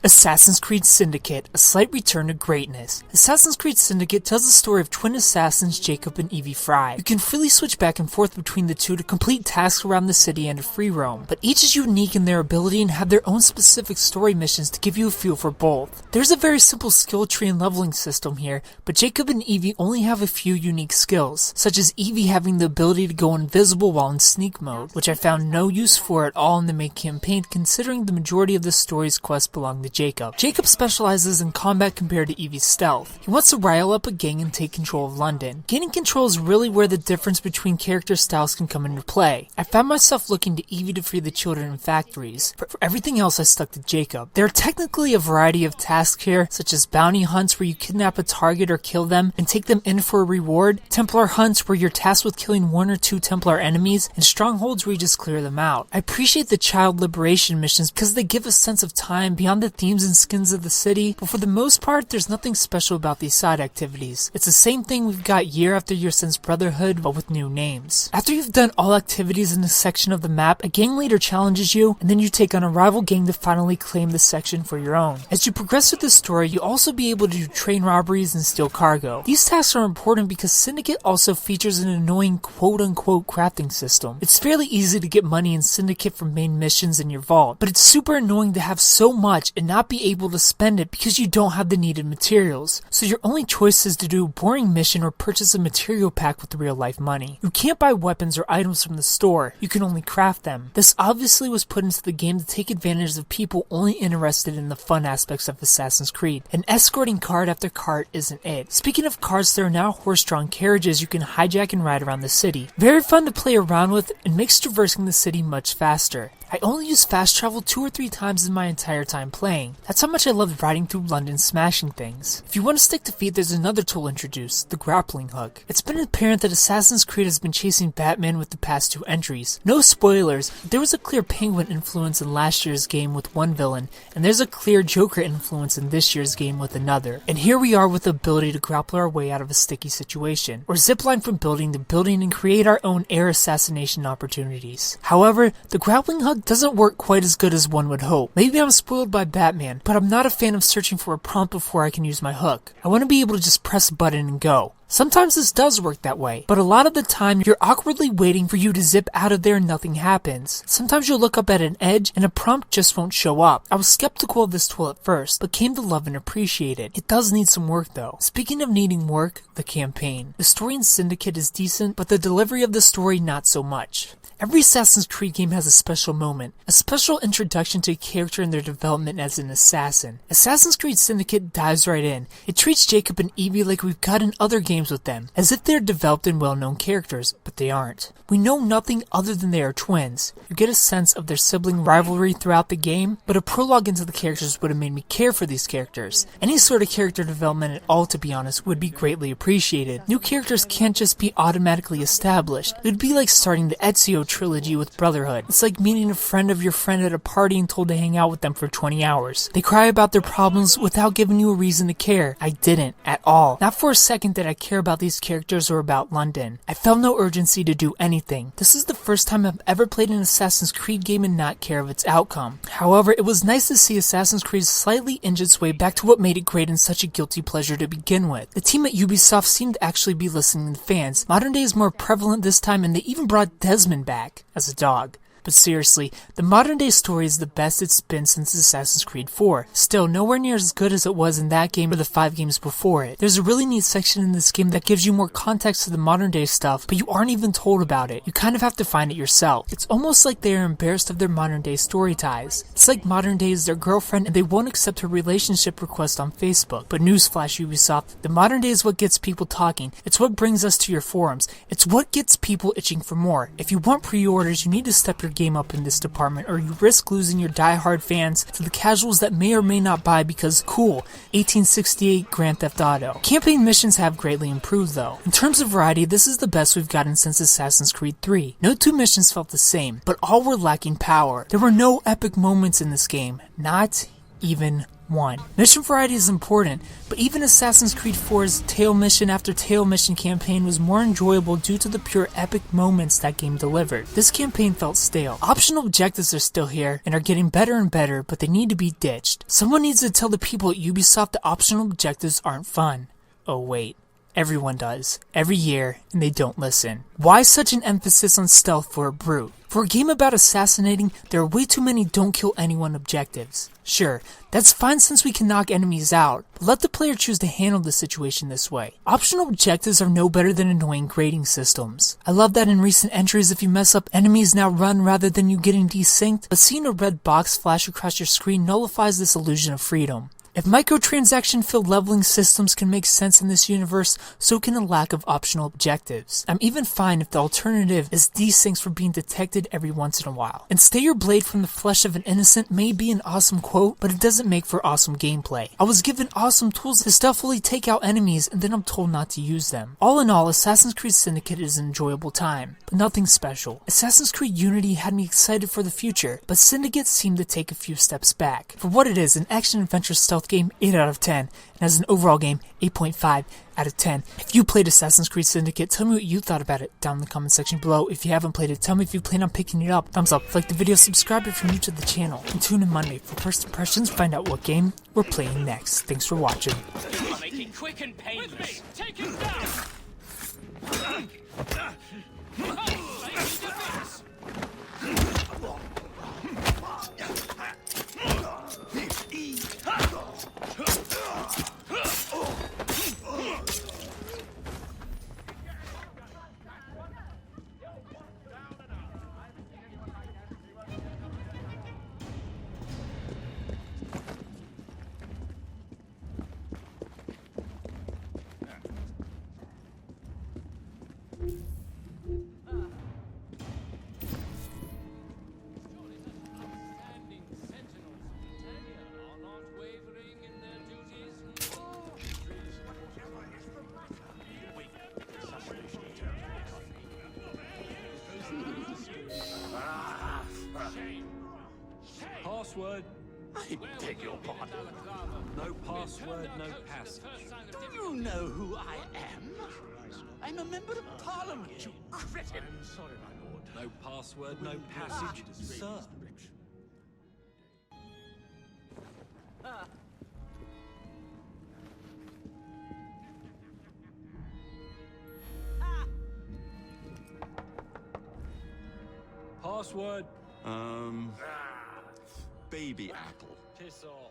Assassin's Creed Syndicate, a slight return to greatness. Assassin's Creed Syndicate tells the story of twin assassins Jacob and Evie Fry. You can freely switch back and forth between the two to complete tasks around the city and to free roam, but each is unique in their ability and have their own specific story missions to give you a feel for both. There's a very simple skill tree and leveling system here, but Jacob and Evie only have a few unique skills, such as Evie having the ability to go invisible while in sneak mode, which I found no use for at all in the main campaign considering the majority of the story's quests belong to Jacob. Jacob specializes in combat compared to Evie's stealth. He wants to rile up a gang and take control of London. Gaining control is really where the difference between character styles can come into play. I found myself looking to Evie to free the children in factories, but for everything else I stuck to Jacob. There are technically a variety of tasks here, such as bounty hunts where you kidnap a target or kill them and take them in for a reward, Templar hunts where you're tasked with killing 1 or 2 Templar enemies, and strongholds where you just clear them out. I appreciate the child liberation missions because they give a sense of time beyond the themes and skins of the city, but for the most part there's nothing special about these side activities. It's the same thing we've got year after year since Brotherhood, but with new names. After you've done all activities in a section of the map, a gang leader challenges you, and then you take on a rival gang to finally claim the section for your own. As you progress through the story, you'll also be able to do train robberies and steal cargo. These tasks are important because Syndicate also features an annoying quote-unquote crafting system. It's fairly easy to get money in Syndicate from main missions in your vault, but it's super annoying to have so much and not be able to spend it because you don't have the needed materials. So your only choice is to do a boring mission or purchase a material pack with real life money. You can't buy weapons or items from the store, you can only craft them. This obviously was put into the game to take advantage of people only interested in the fun aspects of Assassin's Creed, and escorting cart after cart isn't it. Speaking of carts, there are now horse-drawn carriages you can hijack and ride around the city. Very fun to play around with and makes traversing the city much faster. I only used fast travel 2 or 3 times in my entire time playing. That's how much I loved riding through London smashing things. If you want to stick to feet, there's another tool introduced, the grappling hook. It's been apparent that Assassin's Creed has been chasing Batman with the past 2 entries. No spoilers, but there was a clear Penguin influence in last year's game with one villain, and there's a clear Joker influence in this year's game with another. And here we are with the ability to grapple our way out of a sticky situation, or zipline from building to building and create our own air assassination opportunities. However, the grappling hook doesn't work quite as good as one would hope. Maybe I'm spoiled by Batman, but I'm not a fan of searching for a prompt before I can use my hook. I want to be able to just press a button and go. Sometimes this does work that way, but a lot of the time you're awkwardly waiting for you to zip out of there and nothing happens. Sometimes you'll look up at an edge and a prompt just won't show up. I was skeptical of this tool at first, but came to love and appreciate it. It does need some work though. Speaking of needing work, the campaign. The story in Syndicate is decent, but the delivery of the story not so much. Every Assassin's Creed game has a special moment, a special introduction to a character and their development as an assassin. Assassin's Creed Syndicate dives right in. It treats Jacob and Evie like we've got in other games with them, as if they're developed and well-known characters, but they aren't. We know nothing other than they are twins. You get a sense of their sibling rivalry throughout the game, but a prologue into the characters would have made me care for these characters. Any sort of character development at all, to be honest, would be greatly appreciated. New characters can't just be automatically established. It would be like starting the Ezio trilogy with Brotherhood. It's like meeting a friend of your friend at a party and told to hang out with them for 20 hours. They cry about their problems without giving you a reason to care. I didn't, at all. Not for a second did I care about these characters or about London. I felt no urgency to do anything. This is the first time I've ever played an Assassin's Creed game and not care of its outcome. However, it was nice to see Assassin's Creed slightly inch its way back to what made it great and such a guilty pleasure to begin with. The team at Ubisoft seemed to actually be listening to fans. Modern day is more prevalent this time, and they even brought Desmond back as a dog. But seriously, the modern day story is the best it's been since Assassin's Creed 4. Still, nowhere near as good as it was in that game or the 5 games before it. There's a really neat section in this game that gives you more context to the modern day stuff, but you aren't even told about it. You kind of have to find it yourself. It's almost like they are embarrassed of their modern day story ties. It's like modern day is their girlfriend and they won't accept her relationship request on Facebook. But newsflash, Ubisoft, the modern day is what gets people talking. It's what brings us to your forums. It's what gets people itching for more. If you want pre-orders, you need to step your game up in this department, or you risk losing your die-hard fans to the casuals that may or may not buy because cool, 1868 Grand Theft Auto. Campaign missions have greatly improved though. In terms of variety, this is the best we've gotten since Assassin's Creed 3. No 2 missions felt the same, but all were lacking power. There were no epic moments in this game, not even 1. Mission variety is important, but even Assassin's Creed 4's Tale Mission after Tale Mission campaign was more enjoyable due to the pure epic moments that game delivered. This campaign felt stale. Optional objectives are still here and are getting better and better, but they need to be ditched. Someone needs to tell the people at Ubisoft that optional objectives aren't fun. Oh wait. Everyone does, every year, and they don't listen. Why such an emphasis on stealth for a brute? For a game about assassinating, there are way too many don't kill anyone objectives. Sure, that's fine since we can knock enemies out, but let the player choose to handle the situation this way. Optional objectives are no better than annoying grading systems. I love that in recent entries if you mess up, enemies now run rather than you getting desynced, but seeing a red box flash across your screen nullifies this illusion of freedom. If microtransaction-filled leveling systems can make sense in this universe, so can a lack of optional objectives. I'm even fine if the alternative is desyncs for being detected every once in a while. And stay your blade from the flesh of an innocent may be an awesome quote, but it doesn't make for awesome gameplay. I was given awesome tools to stealthily take out enemies, and then I'm told not to use them. All in all, Assassin's Creed Syndicate is an enjoyable time, but nothing special. Assassin's Creed Unity had me excited for the future, but Syndicate seemed to take a few steps back. For what it is, an action-adventure stealth game, 8 out of 10, and as an overall game, 8.5 out of 10. If you played Assassin's Creed Syndicate, tell me what you thought about it down in the comment section below. If you haven't played it, tell me if you plan on picking it up. Thumbs up, like the video, subscribe if you're new to the channel, and tune in Monday for first impressions, find out what game we're playing next. Thanks for watching. Make it quick and painless. Take him down. Password. I beg your pardon. No password, no passage. Do you know who I am? I'm a member of Parliament, you cretin. I'm sorry, my lord. No password, no passage, sir. Password. Baby apple. Piss off.